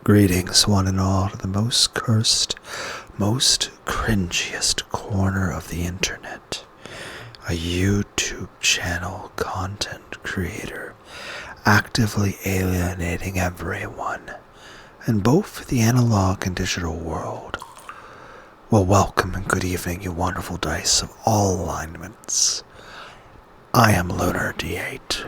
Greetings, one and all, to the most cursed, most cringiest corner of the internet. A YouTube channel content creator actively alienating everyone in both the analog and digital world. Well, welcome and good evening, you wonderful dice of all alignments. I am Lunar Dee Eight.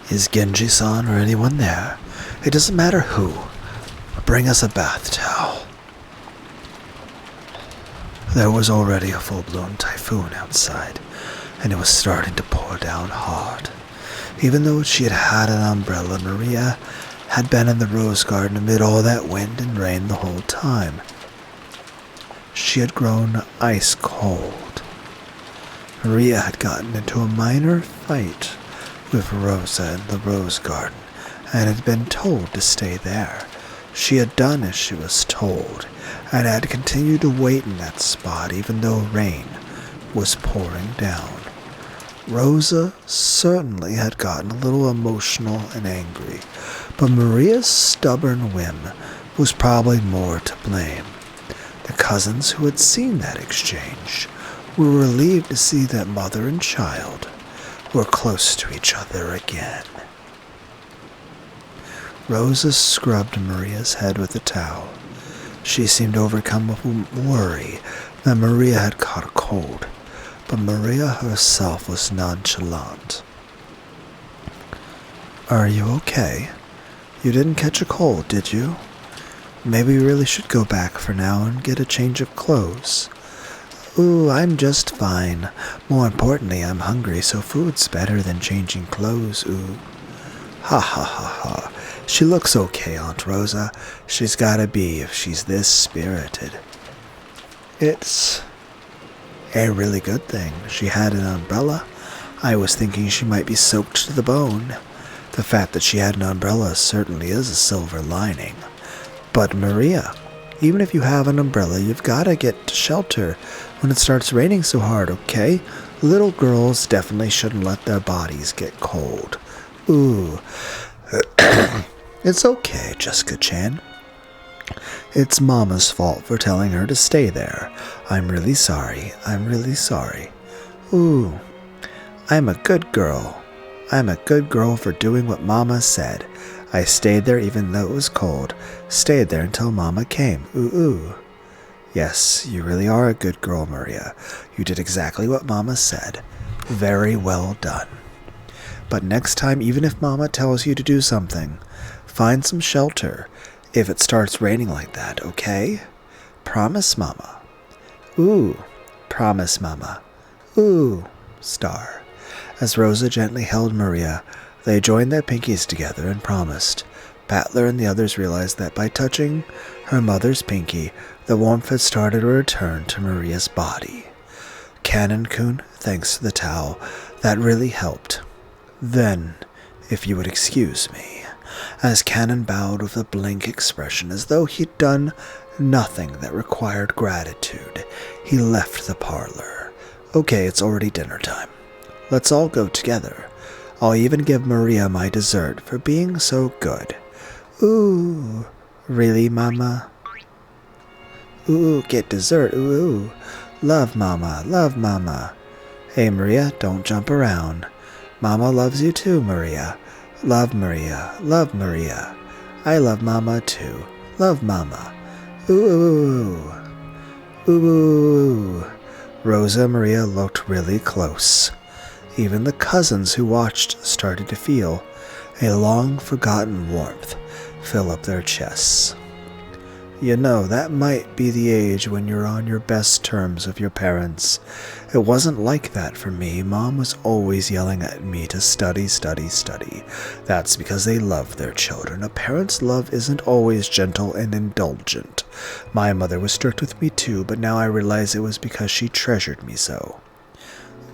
Is Genji-san or anyone there? It doesn't matter who. Bring us a bath towel. There was already a full-blown typhoon outside, and it was starting to pour down hard. Even though she had had an umbrella, Maria had been in the rose garden amid all that wind and rain the whole time. She had grown ice cold. Maria had gotten into a minor fight with Rosa in the rose garden, and had been told to stay there. She had done as she was told, and had continued to wait in that spot even though rain was pouring down. Rosa certainly had gotten a little emotional and angry, but Maria's stubborn whim was probably more to blame. The cousins who had seen that exchange were relieved to see that mother and child were close to each other again. Rosa scrubbed Maria's head with a towel. She seemed overcome with worry that Maria had caught a cold, but Maria herself was nonchalant. Are you okay? You didn't catch a cold, did you? Maybe we really should go back for now and get a change of clothes. Ooh, I'm just fine. More importantly, I'm hungry, so food's better than changing clothes, ooh. Ha ha ha ha. She looks okay, Aunt Rosa. She's gotta be if she's this spirited. It's a really good thing she had an umbrella. I was thinking she might be soaked to the bone. The fact that she had an umbrella certainly is a silver lining. But Maria, even if you have an umbrella, you've gotta get to shelter when it starts raining so hard, okay? Little girls definitely shouldn't let their bodies get cold. Ooh. It's okay, Jessica-chan. It's Mama's fault for telling her to stay there. I'm really sorry. I'm really sorry. Ooh. I'm a good girl. I'm a good girl for doing what Mama said. I stayed there even though it was cold. Stayed there until Mama came. Ooh, ooh. Yes, you really are a good girl, Maria. You did exactly what Mama said. Very well done. But next time, even if Mama tells you to do something, find some shelter if it starts raining like that, okay? Promise, Mama. Ooh, promise, Mama. Ooh, star. As Rosa gently held Maria, they joined their pinkies together and promised. Battler and the others realized that by touching her mother's pinky, the warmth had started to return to Maria's body. Cannon-kun, thanks to the towel, that really helped. Then, if you would excuse me, as Cannon bowed with a blank expression as though he'd done nothing that required gratitude, he left the parlor. Okay, it's already dinner time. Let's all go together. I'll even give Maria my dessert for being so good. Ooh, really, Mama? Ooh, get dessert, ooh. Love, Mama, love, Mama. Hey, Maria, don't jump around. Mama loves you too, Maria. Love, Maria, love, Maria. I love Mama too. Love, Mama. Ooh, ooh, ooh. Rosa and Maria looked really close. Even the cousins who watched started to feel a long-forgotten warmth fill up their chests. You know, that might be the age when you're on your best terms with your parents. It wasn't like that for me. Mom was always yelling at me to study, study, study. That's because they love their children. A parent's love isn't always gentle and indulgent. My mother was strict with me too, but now I realize it was because she treasured me so.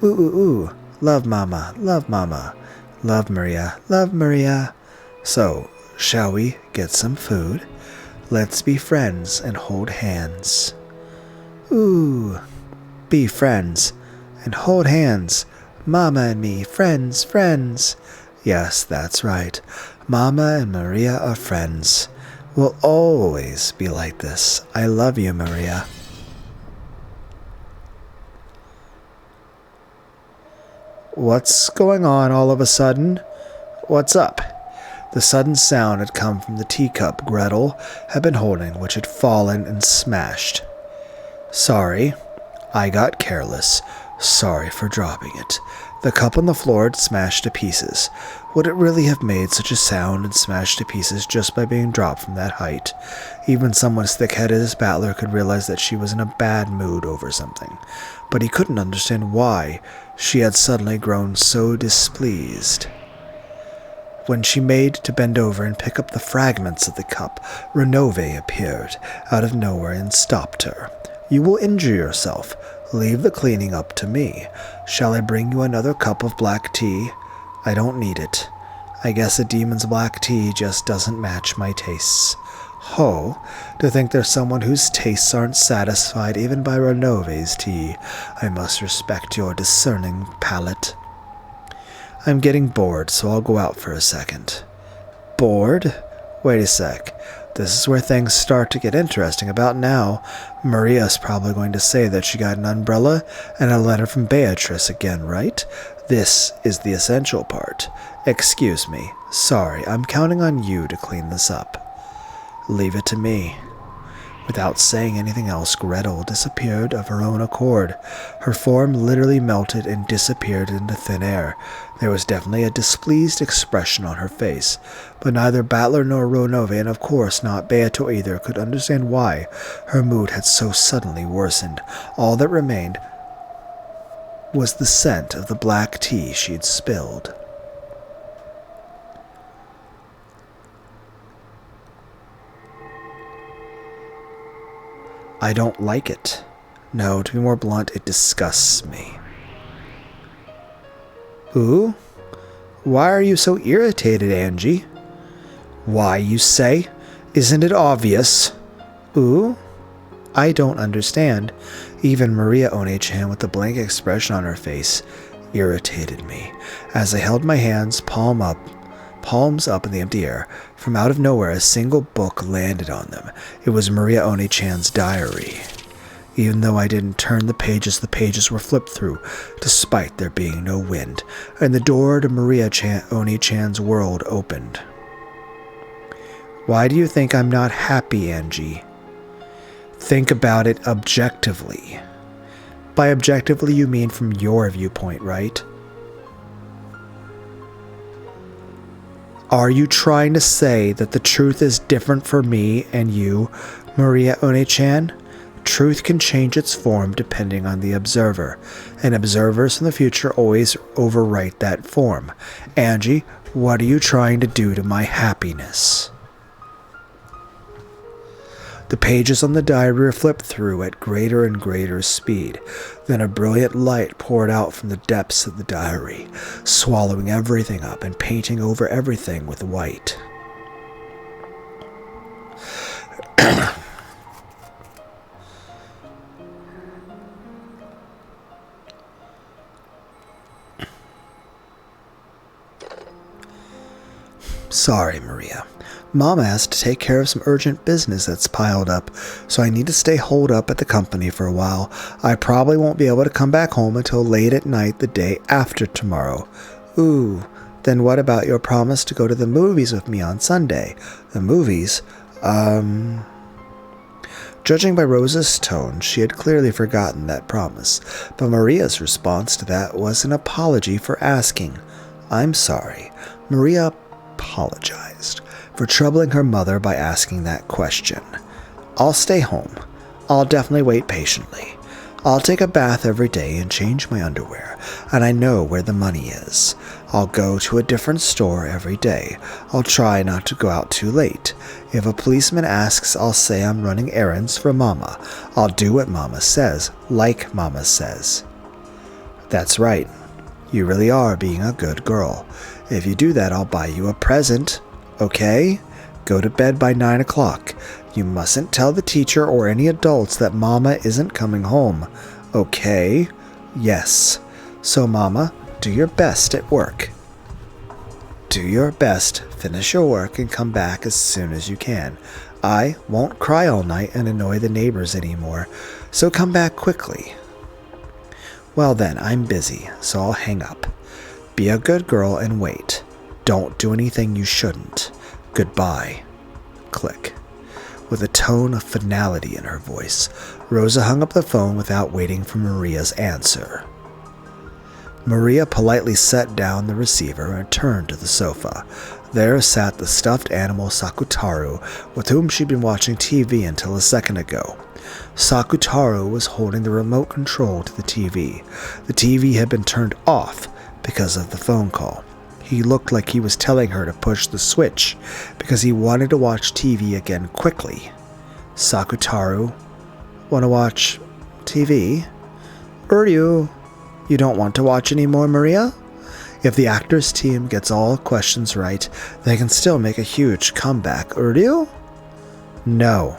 Ooh, ooh, ooh. Love Mama, love Mama. Love Maria, love Maria. So, shall we get some food? Let's be friends and hold hands. Ooh, be friends and hold hands. Mama and me, friends, friends. Yes, that's right. Mama and Maria are friends. We'll always be like this. I love you, Maria. What's going on all of a sudden? What's up? The sudden sound had come from the teacup Gretel had been holding, which had fallen and smashed. Sorry, I got careless. Sorry for dropping it. The cup on the floor had smashed to pieces. Would it really have made such a sound and smashed to pieces just by being dropped from that height? Even someone as thick-headed as Battler could realize that she was in a bad mood over something, but he couldn't understand why she had suddenly grown so displeased. When she made to bend over and pick up the fragments of the cup, Renove appeared out of nowhere and stopped her. You will injure yourself. Leave the cleaning up to me. Shall I bring you another cup of black tea? I don't need it. I guess a demon's black tea just doesn't match my tastes. Ho, to think there's someone whose tastes aren't satisfied even by Renove's tea. I must respect your discerning palate. I'm getting bored, so I'll go out for a second. Bored? Wait a sec. This is where things start to get interesting about now. Maria's probably going to say that she got an umbrella and a letter from Beatrice again, right? This is the essential part. Excuse me. Sorry, I'm counting on you to clean this up. Leave it to me. Without saying anything else, Gretel disappeared of her own accord. Her form literally melted and disappeared into thin air. There was definitely a displeased expression on her face, but neither Battler nor Renove, and of course not Beato either, could understand why her mood had so suddenly worsened. All that remained was the scent of the black tea she'd spilled. I don't like it. No, to be more blunt, it disgusts me. Ooh? Why are you so irritated, Angie? Why, you say? Isn't it obvious? Ooh? I don't understand. Even Maria One-chan, with the blank expression on her face, irritated me. As I held my hands palms up in the empty air, from out of nowhere a single book landed on them. It was Maria One-chan's diary. Even though I didn't turn the pages were flipped through, despite there being no wind, and the door to Maria One-chan's world opened. Why do you think I'm not happy, Angie? Think about it objectively. By objectively, you mean from your viewpoint, right? Are you trying to say that the truth is different for me and you, Maria One-chan? Truth can change its form depending on the observer, and observers in the future always overwrite that form. Angie, what are you trying to do to my happiness? The pages on the diary were flipped through at greater and greater speed. Then a brilliant light poured out from the depths of the diary, swallowing everything up and painting over everything with white. Sorry, Maria. Mom asked to take care of some urgent business that's piled up, so I need to stay holed up at the company for a while. I probably won't be able to come back home until late at night the day after tomorrow. Ooh, then what about your promise to go to the movies with me on Sunday? The movies? Judging by Rosa's tone, she had clearly forgotten that promise, but Maria's response to that was an apology for asking. I'm sorry. Maria apologized for troubling her mother by asking that question. I'll stay home. I'll definitely wait patiently. I'll take a bath every day and change my underwear, and I know where the money is. I'll go to a different store every day. I'll try not to go out too late. If a policeman asks, I'll say I'm running errands for Mama. I'll do what Mama says, like Mama says. That's right. You really are being a good girl. If you do that, I'll buy you a present. Okay? Go to bed by 9 o'clock. You mustn't tell the teacher or any adults that Mama isn't coming home. Okay? Yes. So, Mama, do your best at work. Do your best, finish your work, and come back as soon as you can. I won't cry all night and annoy the neighbors anymore, so come back quickly. Well then, I'm busy, so I'll hang up. Be a good girl and wait. Don't do anything you shouldn't. Goodbye. Click. With a tone of finality in her voice, Rosa hung up the phone without waiting for Maria's answer. Maria politely set down the receiver and turned to the sofa. There sat the stuffed animal Sakutaru, with whom she'd been watching TV until a second ago. Sakutaru was holding the remote control to the TV. The TV had been turned off because of the phone call. He looked like he was telling her to push the switch because he wanted to watch TV again quickly. Sakutaru, want to watch TV? You don't want to watch anymore, Maria? If the actors team gets all questions right, they can still make a huge comeback, you? No.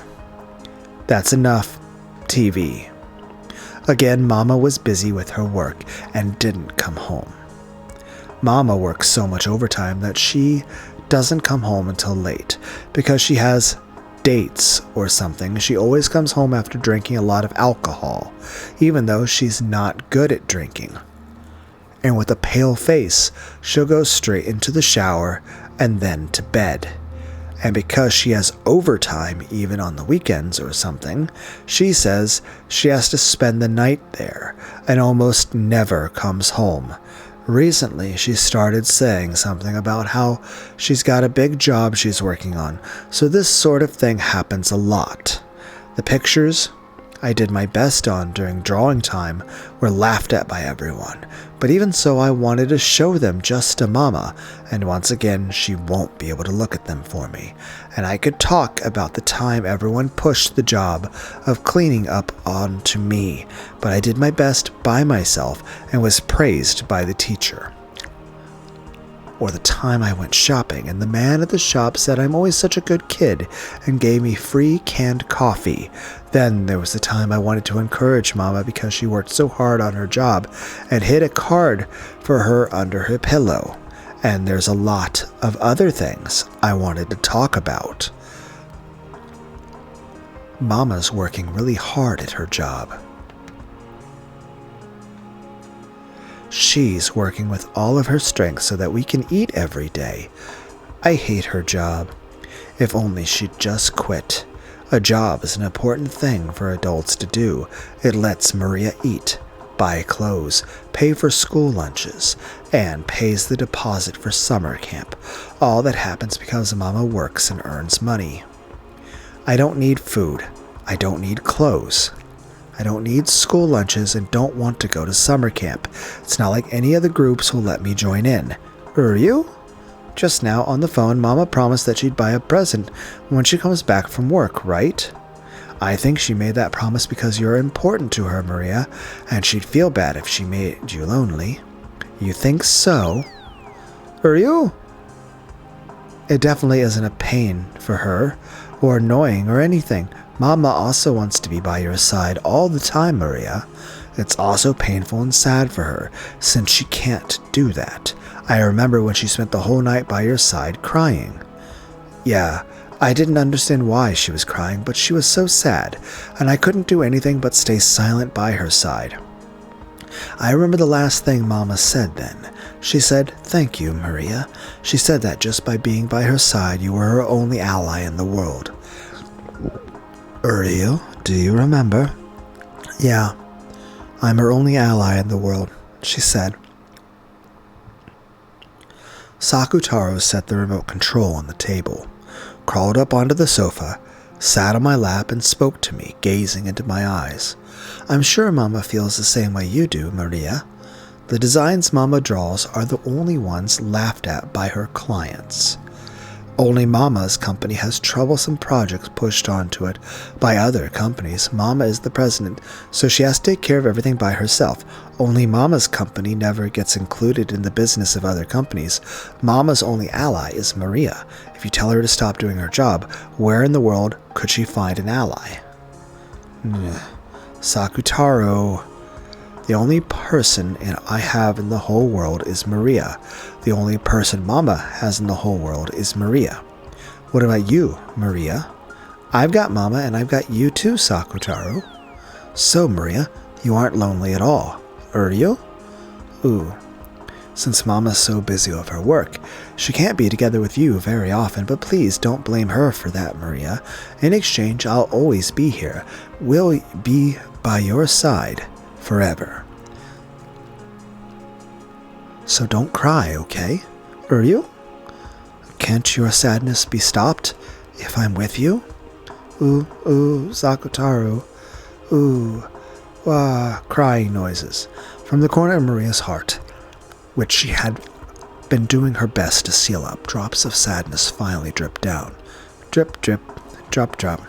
That's enough. TV. Again, Mama was busy with her work and didn't come home. Mama works so much overtime that she doesn't come home until late because she has dates or something. She always comes home after drinking a lot of alcohol, even though she's not good at drinking. And with a pale face, she'll go straight into the shower and then to bed. And because she has overtime even on the weekends or something, she says she has to spend the night there and almost never comes home. Recently, she started saying something about how she's got a big job she's working on, so this sort of thing happens a lot. The pictures I did my best on during drawing time were laughed at by everyone, but even so I wanted to show them just to Mama, and once again she won't be able to look at them for me, and I could talk about the time everyone pushed the job of cleaning up onto me, but I did my best by myself and was praised by the teacher. Or the time I went shopping and the man at the shop said I'm always such a good kid and gave me free canned coffee. Then there was the time I wanted to encourage Mama because she worked so hard on her job and hid a card for her under her pillow. And there's a lot of other things I wanted to talk about. Mama's working really hard at her job. She's working with all of her strength so that we can eat every day. I hate her job. If only she'd just quit. A job is an important thing for adults to do. It lets Maria eat, buy clothes, pay for school lunches, and pays the deposit for summer camp. All that happens because Mama works and earns money. I don't need food. I don't need clothes. I don't need school lunches and don't want to go to summer camp. It's not like any of the groups will let me join in. You? Just now on the phone, Mama promised that she'd buy a present when she comes back from work, right? I think she made that promise because you're important to her, Maria, and she'd feel bad if she made you lonely. You think so? You? It definitely isn't a pain for her, or annoying or anything. Mama also wants to be by your side all the time, Maria. It's also painful and sad for her, since she can't do that. I remember when she spent the whole night by your side crying. Yeah, I didn't understand why she was crying, but she was so sad, and I couldn't do anything but stay silent by her side. I remember the last thing Mama said then. She said, "Thank you, Maria." She said that just by being by her side, you were her only ally in the world. Uriel, do you remember? Yeah, I'm her only ally in the world, she said. Sakutaro set the remote control on the table, crawled up onto the sofa, sat on my lap and spoke to me, gazing into my eyes. I'm sure Mama feels the same way you do, Maria. The designs Mama draws are the only ones laughed at by her clients. Only Mama's company has troublesome projects pushed onto it by other companies. Mama is the president, so she has to take care of everything by herself. Only Mama's company never gets included in the business of other companies. Mama's only ally is Maria. If you tell her to stop doing her job, where in the world could she find an ally? Sakutaro. The only person I have in the whole world is Maria. The only person Mama has in the whole world is Maria. What about you, Maria? I've got Mama and I've got you too, Sakutaro. So, Maria, you aren't lonely at all, are you? Ooh. Since Mama's so busy with her work, she can't be together with you very often, but please don't blame her for that, Maria. In exchange, I'll always be here. We'll be by your side forever. So don't cry, okay? Are you? Can't your sadness be stopped if I'm with you? Ooh, Sakutaro. Ooh, wah, crying noises from the corner of Maria's heart, which she had been doing her best to seal up. Drops of sadness finally dripped down. Drip, drip, drop, drop.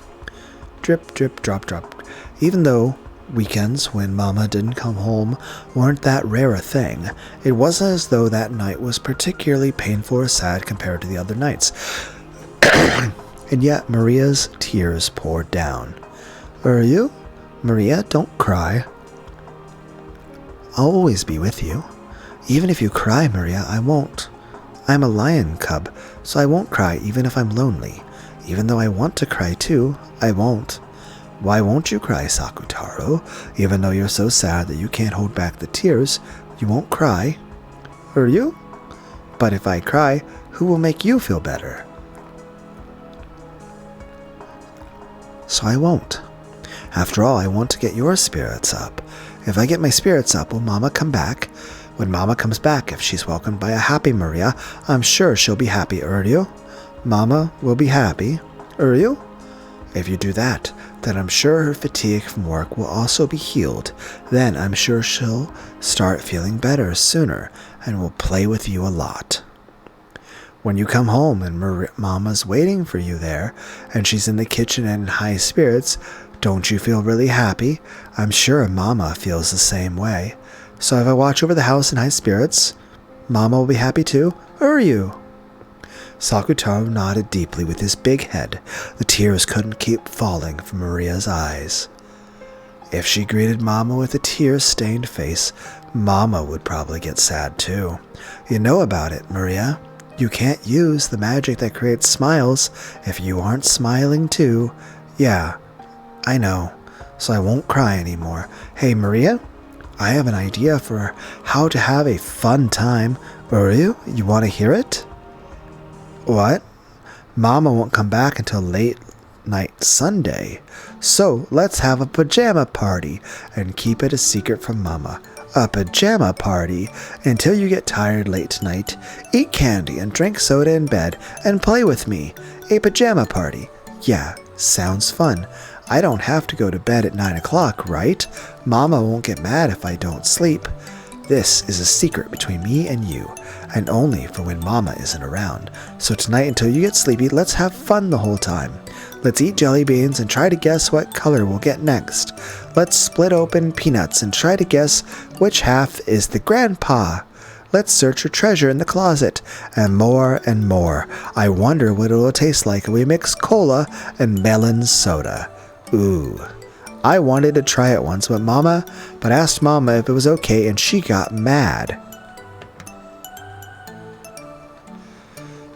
Drip, drip, drop, drop. Even though weekends when Mama didn't come home weren't that rare a thing, it wasn't as though that night was particularly painful or sad compared to the other nights. And yet Maria's tears poured down. Are you? Maria, don't cry. I'll always be with you. Even if you cry, Maria, I won't. I'm a lion cub, so I won't cry even if I'm lonely. Even though I want to cry too, I won't. Why won't you cry, Sakutaro? Even though you're so sad that you can't hold back the tears, you won't cry. Are you? But if I cry, who will make you feel better? So I won't. After all, I want to get your spirits up. If I get my spirits up, will Mama come back? When Mama comes back, if she's welcomed by a happy Maria, I'm sure she'll be happy, you? Mama will be happy, you? If you do that, then I'm sure her fatigue from work will also be healed. Then I'm sure she'll start feeling better sooner and will play with you a lot. When you come home and Mama's waiting for you there, and she's in the kitchen and in high spirits, don't you feel really happy? I'm sure Mama feels the same way. So if I watch over the house in high spirits, Mama will be happy too, are you? Sakutaro nodded deeply with his big head. The tears couldn't keep falling from Maria's eyes. If she greeted Mama with a tear-stained face, Mama would probably get sad too. You know about it, Maria. You can't use the magic that creates smiles if you aren't smiling too. Yeah, I know. So I won't cry anymore. Hey, Maria, I have an idea for how to have a fun time. You want to hear it? What? Mama won't come back until late night Sunday. So let's have a pajama party and keep it a secret from Mama. A pajama party until you get tired late tonight. Eat candy and drink soda in bed and play with me. A pajama party. Yeah, sounds fun. I don't have to go to bed at 9 o'clock, right? Mama won't get mad if I don't sleep. This is a secret between me and you, and only for when Mama isn't around. So tonight until you get sleepy, let's have fun the whole time. Let's eat jelly beans and try to guess what color we'll get next. Let's split open peanuts and try to guess which half is the grandpa. Let's search for treasure in the closet, and more and more. I wonder what it'll taste like if we mix cola and melon soda. Ooh. I wanted to try it once, but asked Mama if it was okay, and she got mad.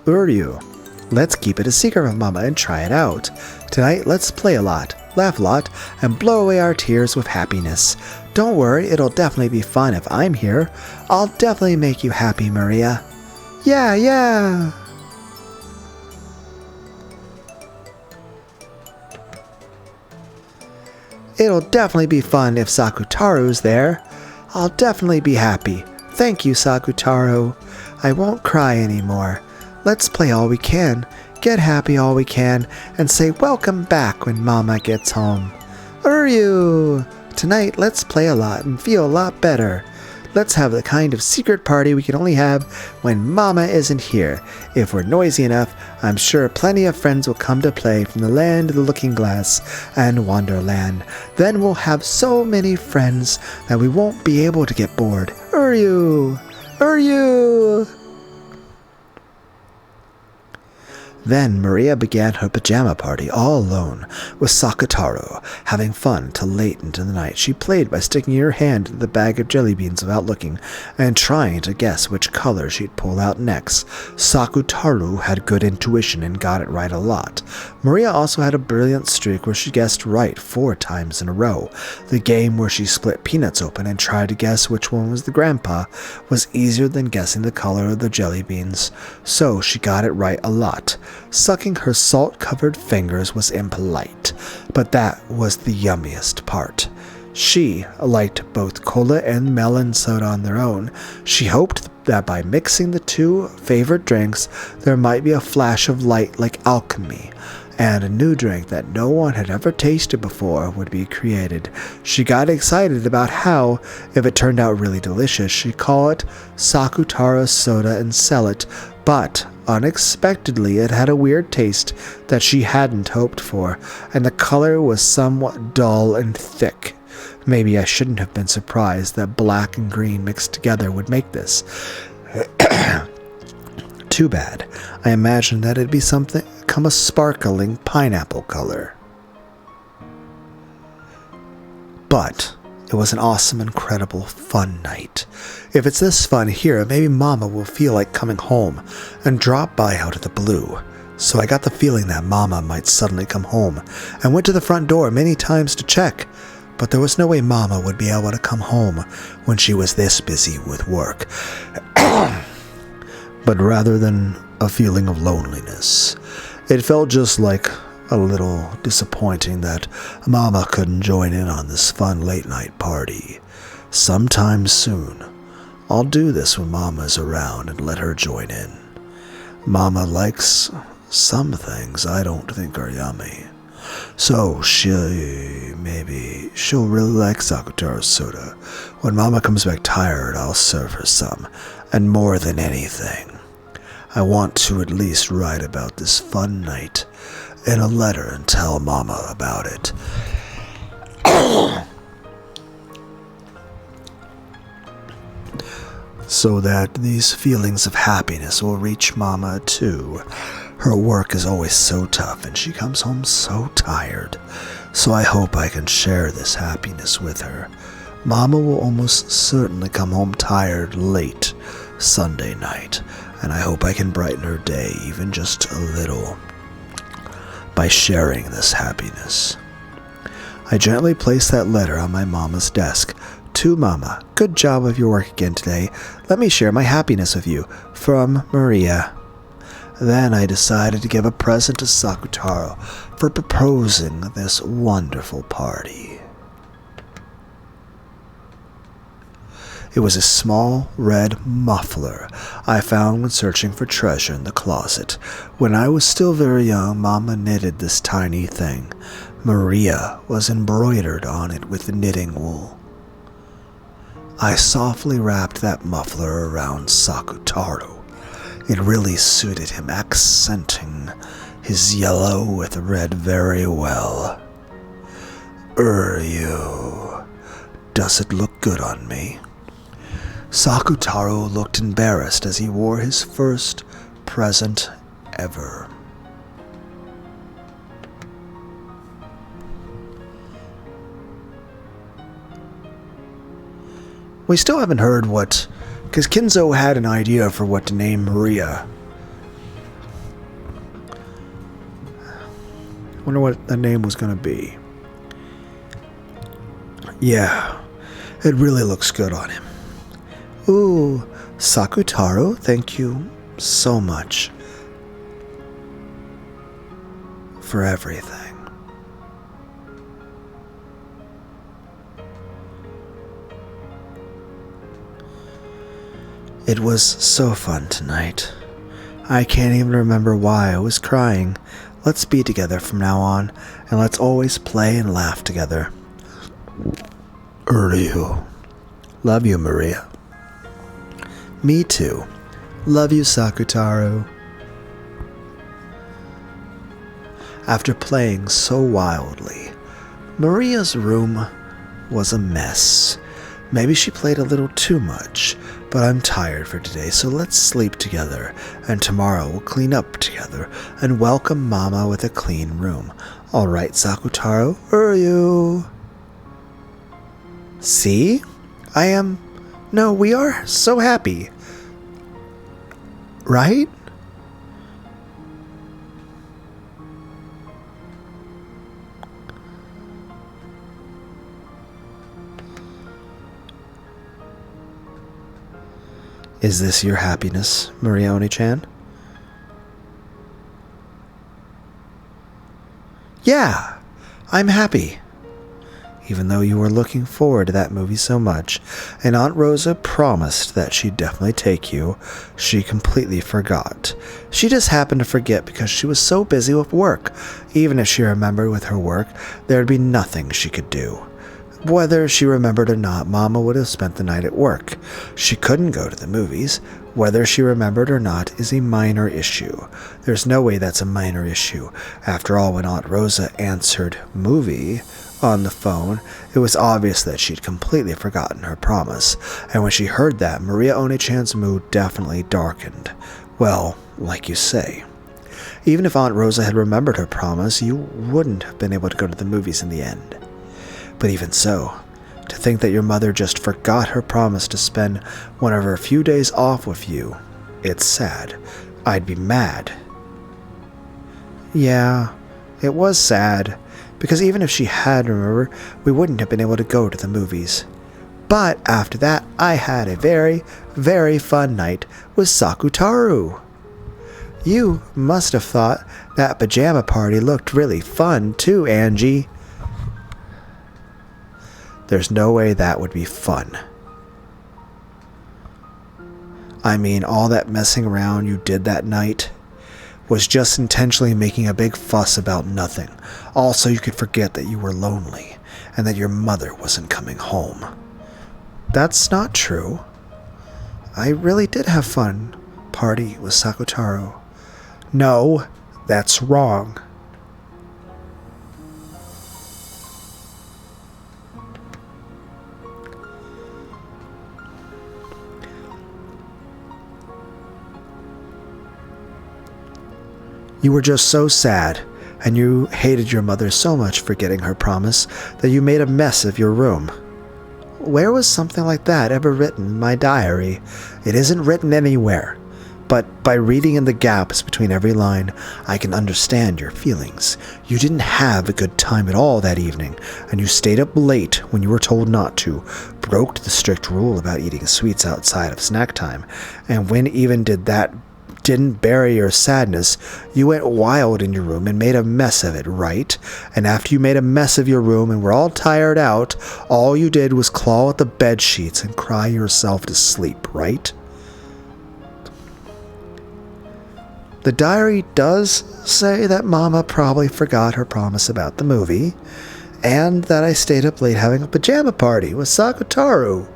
Uryu, let's keep it a secret from Mama and try it out. Tonight, let's play a lot, laugh a lot, and blow away our tears with happiness. Don't worry, it'll definitely be fun if I'm here. I'll definitely make you happy, Maria. Yeah. It'll definitely be fun if Sakutaro's there. I'll definitely be happy. Thank you, Sakutaro. I won't cry anymore. Let's play all we can. get happy all we can, and say welcome back when Mama gets home. Uryu! Tonight, let's play a lot and feel a lot better. Let's have the kind of secret party we can only have when Mama isn't here. If we're noisy enough, I'm sure plenty of friends will come to play from the land of the looking glass and Wonderland. Then we'll have so many friends that we won't be able to get bored. Uryu! Uryu! Then Maria began her pajama party all alone, with Sakutaro, having fun till late into the night. She played by sticking her hand into the bag of jelly beans without looking, and trying to guess which color she'd pull out next. Sakutaro had good intuition and got it right a lot. Maria also had a brilliant streak where she guessed right 4 times in a row. The game where she split peanuts open and tried to guess which one was the grandpa was easier than guessing the color of the jelly beans, so she got it right a lot. Sucking her salt-covered fingers was impolite, but that was the yummiest part. She liked both cola and melon soda on their own. She hoped that by mixing the 2 favorite drinks, there might be a flash of light like alchemy, and a new drink that no one had ever tasted before would be created. She got excited about how, if it turned out really delicious, she'd call it Sakutara soda and sell it, but unexpectedly it had a weird taste that she hadn't hoped for, and the color was somewhat dull and thick. Maybe I shouldn't have been surprised that black and green mixed together would make this. Too bad. I imagined that it'd be something come a sparkling pineapple color. But it was an awesome, incredible, fun night. If it's this fun here, maybe Mama will feel like coming home and drop by out of the blue. So I got the feeling that Mama might suddenly come home and went to the front door many times to check. But there was no way Mama would be able to come home when she was this busy with work. But rather than a feeling of loneliness, it felt just like a little disappointing that Mama couldn't join in on this fun late-night party. Sometime soon, I'll do this when Mama's around and let her join in. Mama likes some things I don't think are yummy. So maybe she'll really like Sakutaro soda. When Mama comes back tired, I'll serve her some. And more than anything, I want to at least write about this fun night in a letter and tell Mama about it. So that these feelings of happiness will reach Mama too. Her work is always so tough and she comes home so tired. So I hope I can share this happiness with her. Mama will almost certainly come home tired late Sunday night, and I hope I can brighten her day even just a little by sharing this happiness. I gently placed that letter on my Mama's desk. To Mama, good job of your work again today. Let me share my happiness with you. From Maria. Then I decided to give a present to Sakutaro for proposing this wonderful party. It was a small red muffler I found when searching for treasure in the closet. When I was still very young, Mama knitted this tiny thing. Maria was embroidered on it with knitting wool. I softly wrapped that muffler around Sakutaro. It really suited him, accenting his yellow with red very well. Uryu, does it look good on me? Sakutaro looked embarrassed as he wore his first present ever. We still haven't heard what, because Kinzo had an idea for what to name Maria. I wonder what the name was going to be. Yeah, it really looks good on him. Ooh, Sakutaro, thank you so much for everything. It was so fun tonight. I can't even remember why I was crying. Let's be together from now on, and let's always play and laugh together. Ryu. Love you, Maria. Me too. Love you, Sakutaro. After playing so wildly, Maria's room was a mess. Maybe she played a little too much, but I'm tired for today, so let's sleep together, and tomorrow we'll clean up together and welcome Mama with a clean room. All right, Sakutaro, Ryu. See? No, we are so happy. Right? Is this your happiness, Maria Oni-chan? Yeah, I'm happy. Even though you were looking forward to that movie so much, and Aunt Rosa promised that she'd definitely take you, she completely forgot. She just happened to forget because she was so busy with work. Even if she remembered with her work, there'd be nothing she could do. Whether she remembered or not, Mama would have spent the night at work. She couldn't go to the movies. Whether she remembered or not is a minor issue. There's no way that's a minor issue. After all, when Aunt Rosa answered movie on the phone, it was obvious that she'd completely forgotten her promise. And when she heard that, Maria Oni-chan's mood definitely darkened. Well, like you say. Even if Aunt Rosa had remembered her promise, you wouldn't have been able to go to the movies in the end. But even so, to think that your mother just forgot her promise to spend one of her few days off with you, it's sad. I'd be mad. Yeah, it was sad, because even if she had remembered, we wouldn't have been able to go to the movies. But after that, I had a very, very fun night with Sakutaro. You must have thought that pajama party looked really fun too, Angie. There's no way that would be fun. I mean, all that messing around you did that night was just intentionally making a big fuss about nothing. Also, you could forget that you were lonely and that your mother wasn't coming home. That's not true. I really did have fun party with Sakutaro. No, that's wrong. You were just so sad, and you hated your mother so much for getting her promise that you made a mess of your room. Where was something like that ever written in my diary? It isn't written anywhere. But by reading in the gaps between every line, I can understand your feelings. You didn't have a good time at all that evening, and you stayed up late when you were told not to, broke the strict rule about eating sweets outside of snack time, and when even didn't bury your sadness, you went wild in your room and made a mess of it, right? And after you made a mess of your room and were all tired out, all you did was claw at the bed sheets and cry yourself to sleep, right? The diary does say that Mama probably forgot her promise about the movie, and that I stayed up late having a pajama party with Sakutaro,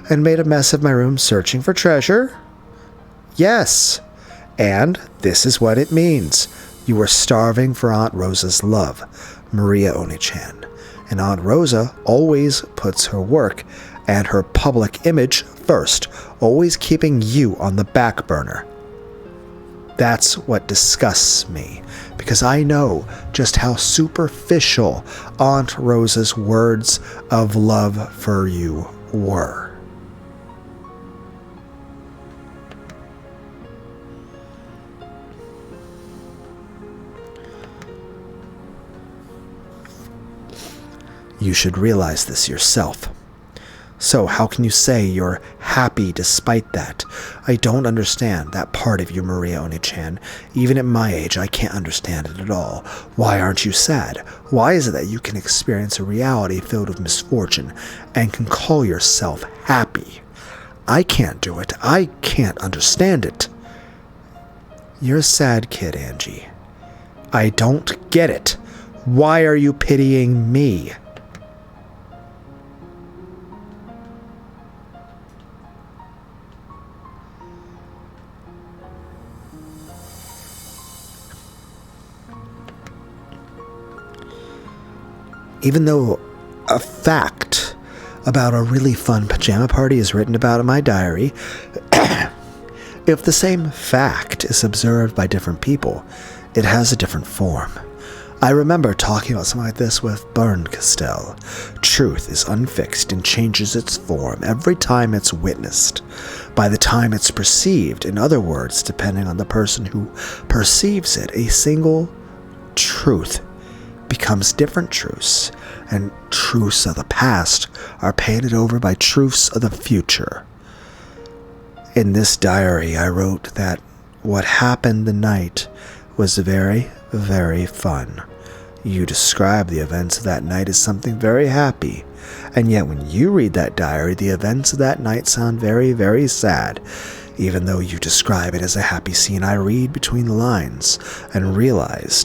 and made a mess of my room searching for treasure. Yes. And this is what it means. You were starving for Aunt Rosa's love, Maria Oni-chan. And Aunt Rosa always puts her work and her public image first, always keeping you on the back burner. That's what disgusts me, because I know just how superficial Aunt Rosa's words of love for you were. You should realize this yourself. So how can you say you're happy despite that? I don't understand that part of you, Maria Oni-chan. Even at my age, I can't understand it at all. Why aren't you sad? Why is it that you can experience a reality filled with misfortune and can call yourself happy? I can't do it. I can't understand it. You're a sad kid, Angie. I don't get it. Why are you pitying me? Even though a fact about a really fun pajama party is written about in my diary, if the same fact is observed by different people, it has a different form. I remember talking about something like this with Bern Castell. Truth is unfixed and changes its form every time it's witnessed. By the time it's perceived, in other words, depending on the person who perceives it, a single truth becomes different truths, and truths of the past are painted over by truths of the future. In this diary, I wrote that what happened the night was very, very fun. You describe the events of that night as something very happy, and yet when you read that diary, the events of that night sound very, very sad. Even though you describe it as a happy scene, I read between the lines and realized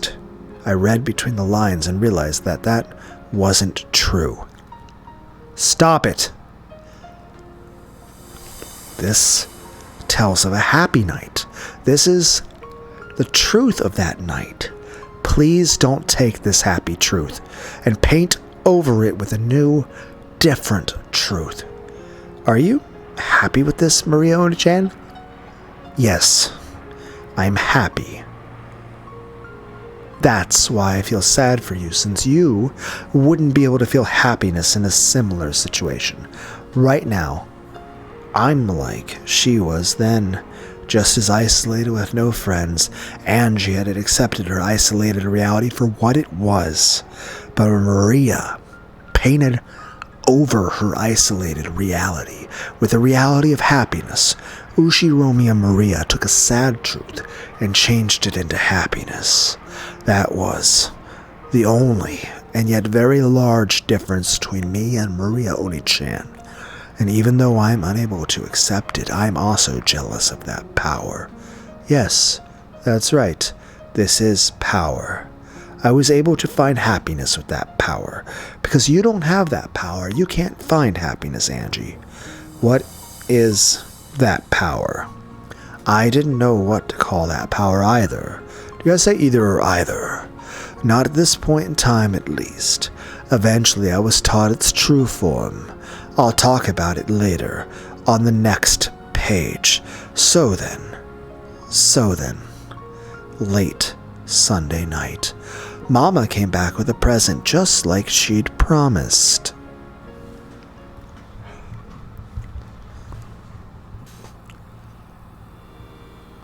that that wasn't true. Stop it! This tells of a happy night. This is the truth of that night. Please don't take this happy truth and paint over it with a new, different truth. Are you happy with this, Maria Oni-chan? Yes, I'm happy. That's why I feel sad for you, since you wouldn't be able to feel happiness in a similar situation. Right now, I'm like she was then, just as isolated with no friends. Angie had accepted her isolated reality for what it was, but Maria painted over her isolated reality with the reality of happiness. Ushiromiya Maria took a sad truth and changed it into happiness. That was the only and yet very large difference between me and Maria Oni-chan. And even though I'm unable to accept it, I'm also jealous of that power. Yes, that's right. This is power. I was able to find happiness with that power. Because you don't have that power. You can't find happiness, Angie. What is that power? I didn't know what to call that power either. Do you guys say either or either? Not at this point in time, at least. Eventually, I was taught its true form. I'll talk about it later, on the next page. So then, late Sunday night, Mama came back with a present just like she'd promised.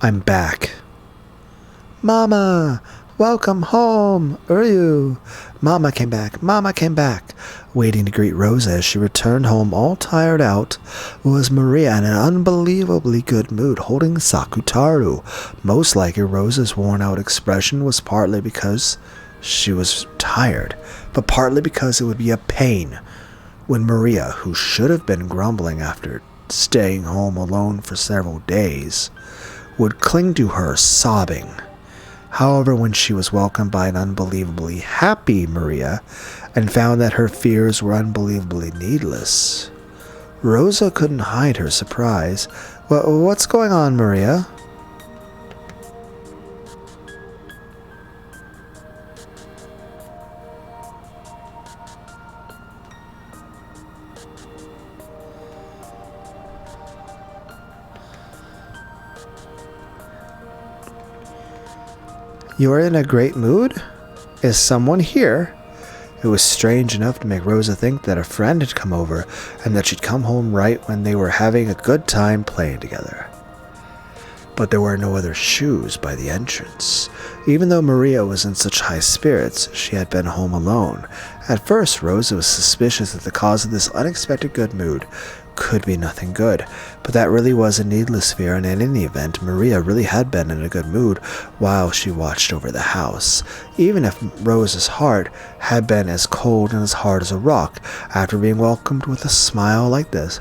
I'm back. Mama! Welcome home! Uryu! Mama came back. Waiting to greet Rosa as she returned home all tired out was Maria in an unbelievably good mood, holding Sakutaru. Most likely Rosa's worn-out expression was partly because she was tired, but partly because it would be a pain when Maria, who should have been grumbling after staying home alone for several days, would cling to her, sobbing. However, when she was welcomed by an unbelievably happy Maria and found that her fears were unbelievably needless, Rosa couldn't hide her surprise. What's going on, Maria? You're in a great mood? Is someone here? It was strange enough to make Rosa think that a friend had come over and that she'd come home right when they were having a good time playing together. But there were no other shoes by the entrance. Even though Maria was in such high spirits, she had been home alone. At first, Rosa was suspicious that the cause of this unexpected good mood could be nothing good, but that really was a needless fear, and in any event, Maria really had been in a good mood while she watched over the house, even if Rosa's heart had been as cold and as hard as a rock after being welcomed with a smile like this.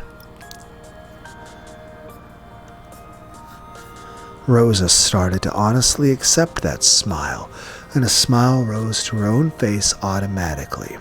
Rosa started to honestly accept that smile, and a smile rose to her own face automatically.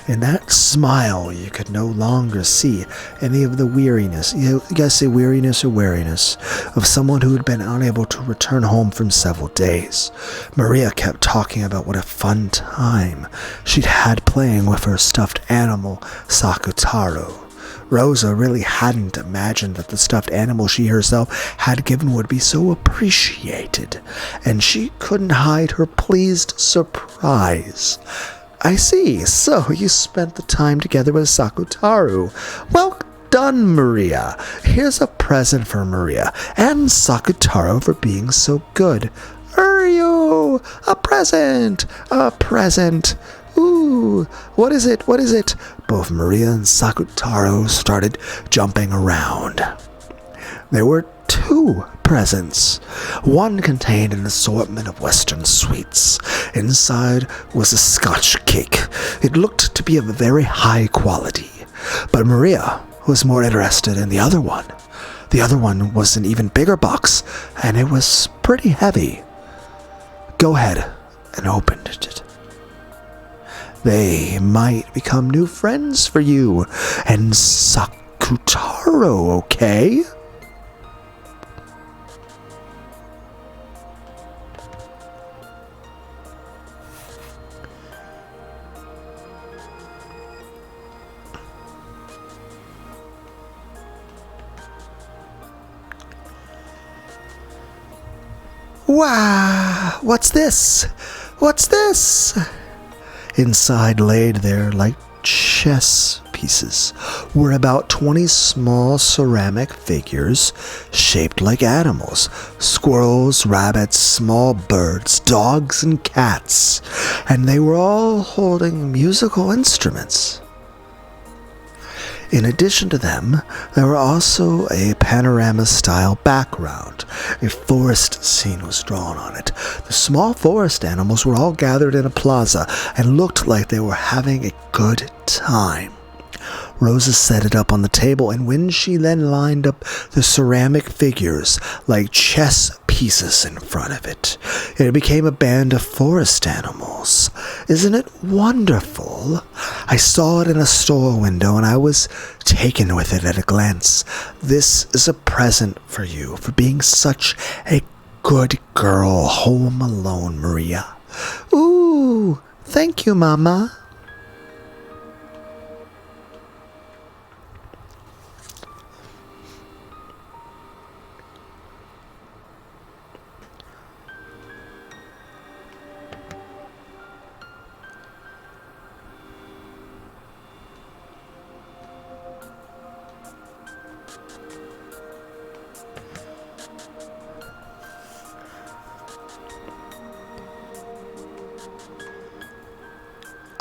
In that smile, you could no longer see any of the weariness, you guys say weariness or wariness, of someone who had been unable to return home from several days. Maria kept talking about what a fun time she'd had playing with her stuffed animal, Sakutaro. Rosa really hadn't imagined that the stuffed animal she herself had given would be so appreciated, and she couldn't hide her pleased surprise. I see, so you spent the time together with Sakutaro. Well done, Maria. Here's a present for Maria and Sakutaro for being so good. Uryu! A present! A present! Ooh, what is it? What is it? Both Maria and Sakutaro started jumping around. There were 2 presents. One contained an assortment of Western sweets. Inside was a Scotch cake. It looked to be of a very high quality. But Maria was more interested in the other one. The other one was an even bigger box, and it was pretty heavy. Go ahead and open it. They might become new friends for you and Sakutaro, okay? Wow! What's this? What's this? Inside, laid there like chess pieces, were about 20 small ceramic figures shaped like animals: squirrels, rabbits, small birds, dogs, and cats. And they were all holding musical instruments. In addition to them, there were also a panorama-style background. A forest scene was drawn on it. The small forest animals were all gathered in a plaza and looked like they were having a good time. Rosa set it up on the table, and when she then lined up the ceramic figures like chess pieces in front of it, it became a band of forest animals. Isn't it wonderful? I saw it in a store window, and I was taken with it at a glance. This is a present for you for being such a good girl home alone, Maria. Ooh, thank you, Mama.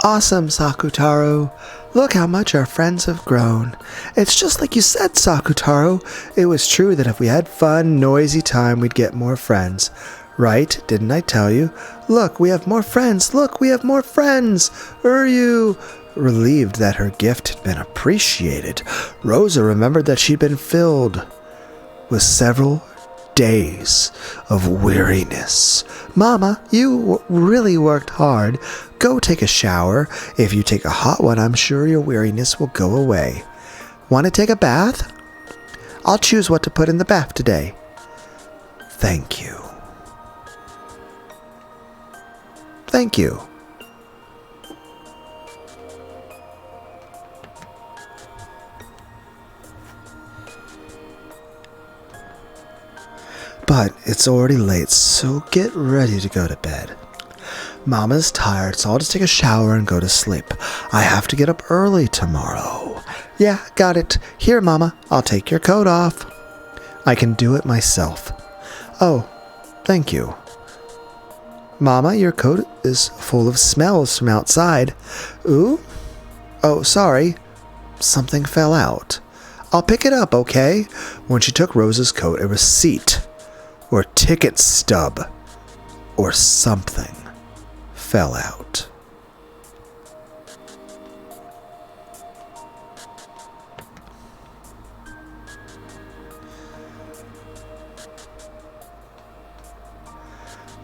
Awesome, Sakutaro. Look how much our friends have grown. It's just like you said, Sakutaro. It was true that if we had fun, noisy time, we'd get more friends. Right? Didn't I tell you? Look, we have more friends. Look, we have more friends. Uryu. Relieved that her gift had been appreciated, Rosa remembered that she'd been filled with several days of weariness. Mama, you really worked hard. Go take a shower. If you take a hot one, I'm sure your weariness will go away. Want to take a bath? I'll choose what to put in the bath today. Thank you. Thank you. But it's already late, so get ready to go to bed. Mama's tired, so I'll just take a shower and go to sleep. I have to get up early tomorrow. Yeah, got it. Here, Mama, I'll take your coat off. I can do it myself. Oh, thank you. Mama, your coat is full of smells from outside. Ooh? Oh, sorry. Something fell out. I'll pick it up, okay? When she took Rosa's coat, a receipt or ticket stub or something fell out.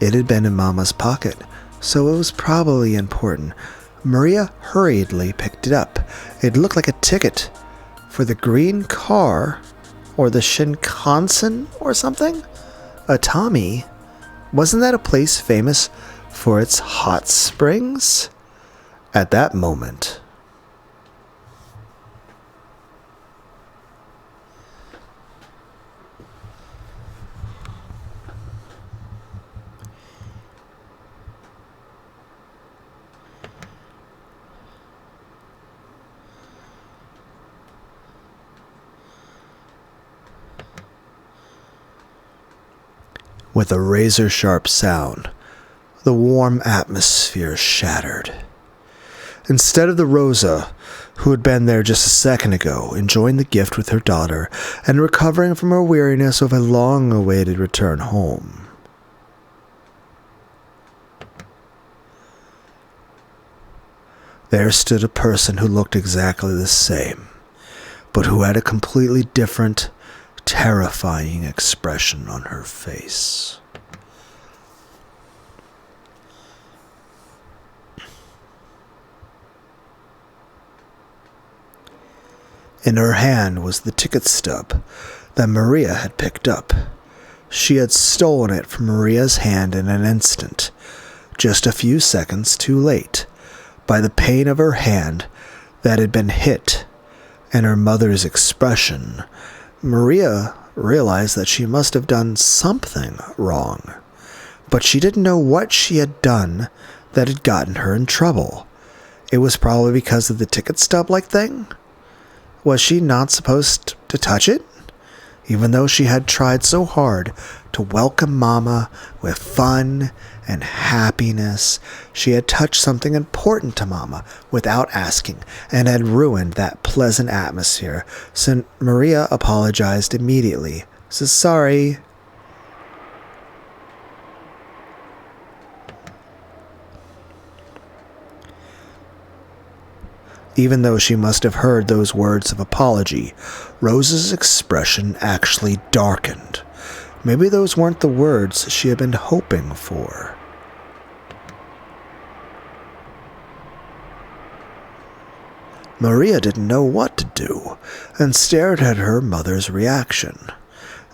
It had been in Mama's pocket, so it was probably important. Maria hurriedly picked it up. It looked like a ticket for the green car or the Shinkansen or something. Atami? Wasn't that a place famous for its hot springs? At that moment, with a razor-sharp sound, the warm atmosphere shattered. Instead of the Rosa, who had been there just a second ago, enjoying the gift with her daughter and recovering from her weariness of a long-awaited return home, there stood a person who looked exactly the same, but who had a completely different, terrifying expression on her face. In her hand was the ticket stub that Maria had picked up. She had stolen it from Maria's hand in an instant, just a few seconds too late, by the pain of her hand that had been hit and her mother's expression. Maria realized that she must have done something wrong, but she didn't know what she had done that had gotten her in trouble. It was probably because of the ticket stub-like thing. Was she not supposed to touch it? Even though she had tried so hard to welcome Mama with fun and happiness, she had touched something important to Mama without asking and had ruined that pleasant atmosphere. So Maria apologized immediately. Says, sorry. Even though she must have heard those words of apology, Rosa's expression actually darkened. Maybe those weren't the words she had been hoping for. Maria didn't know what to do and stared at her mother's reaction.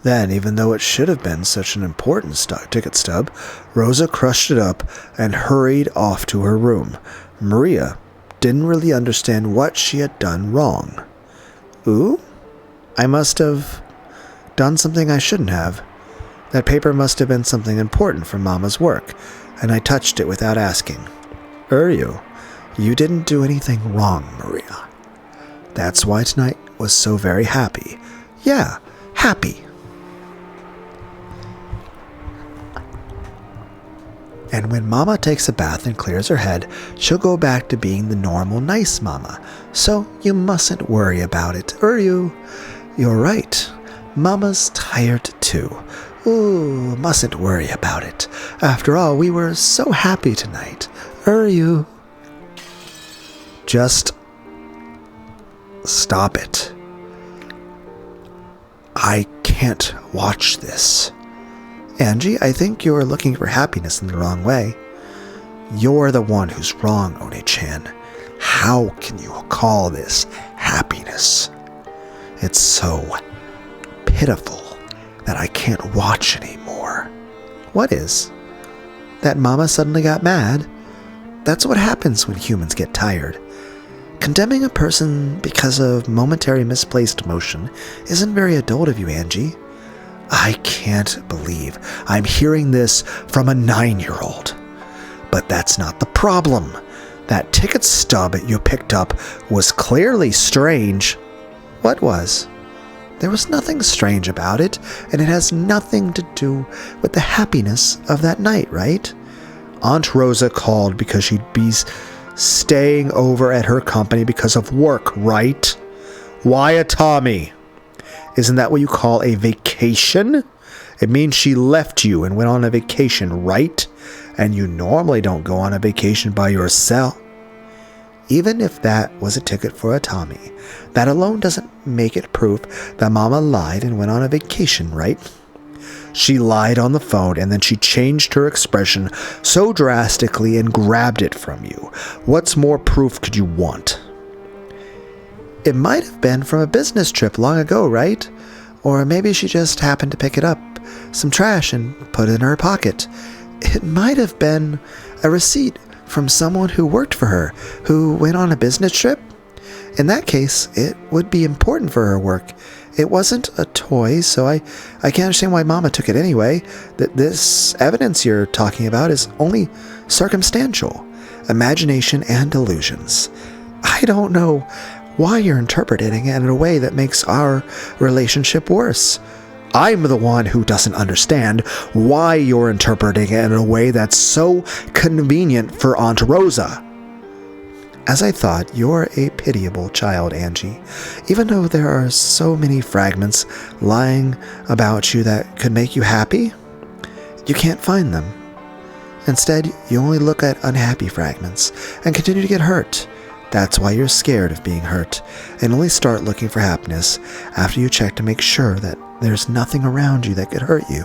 Then, even though it should have been such an important ticket stub, Rosa crushed it up and hurried off to her room. Maria didn't really understand what she had done wrong. Ooh, I must have done something I shouldn't have. That paper must have been something important for Mama's work, and I touched it without asking. You didn't do anything wrong, Maria. That's why tonight was so very happy. Yeah, happy. And when Mama takes a bath and clears her head, she'll go back to being the normal, nice Mama. So you mustn't worry about it, You're right. Mama's tired too. Ooh, mustn't worry about it. After all, we were so happy tonight. Just stop it. I can't watch this. Angie, I think you're looking for happiness in the wrong way. You're the one who's wrong, One-chan. How can you call this happiness? It's so pitiful that I can't watch anymore. What is? That Mama suddenly got mad? That's what happens when humans get tired. Condemning a person because of momentary misplaced emotion isn't very adult of you, Angie. I can't believe I'm hearing this from a 9-year-old. But that's not the problem. That ticket stub you picked up was clearly strange. What was? There was nothing strange about it, and it has nothing to do with the happiness of that night, right? Aunt Rosa called because she'd be staying over at her company because of work, right? Why a Tommy? Isn't that what you call a vacation? It means she left you and went on a vacation, right? And you normally don't go on a vacation by yourself. Even if that was a ticket for a Tommy, that alone doesn't make it proof that Mama lied and went on a vacation, right? She lied on the phone, and then she changed her expression so drastically and grabbed it from you. What's more proof could you want? It might have been from a business trip long ago, right? Or maybe she just happened to pick it up, some trash, and put it in her pocket. It might have been a receipt from someone who worked for her, who went on a business trip. In that case, it would be important for her work. It wasn't a toy, so I can't understand why Mama took it anyway. This evidence you're talking about is only circumstantial, imagination and delusions. I don't know why you're interpreting it in a way that makes our relationship worse. I'm the one who doesn't understand why you're interpreting it in a way that's so convenient for Aunt Rosa. As I thought, you're a pitiable child, Angie. Even though there are so many fragments lying about you that could make you happy, you can't find them. Instead, you only look at unhappy fragments and continue to get hurt. That's why you're scared of being hurt, and only start looking for happiness after you check to make sure that there's nothing around you that could hurt you.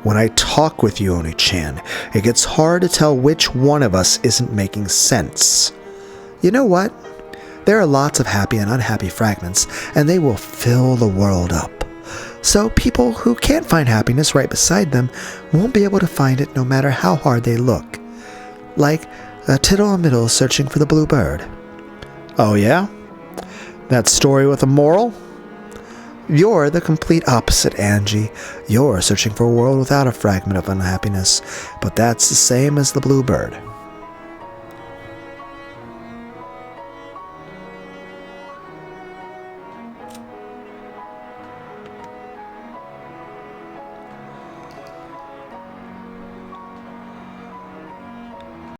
When I talk with you, Oni-chan, it gets hard to tell which one of us isn't making sense. You know what? There are lots of happy and unhappy fragments, and they will fill the world up. So people who can't find happiness right beside them won't be able to find it no matter how hard they look. Like a tittle in the middle searching for the blue bird. Oh yeah? That story with a moral? You're the complete opposite, Angie. You're searching for a world without a fragment of unhappiness, but that's the same as the blue bird.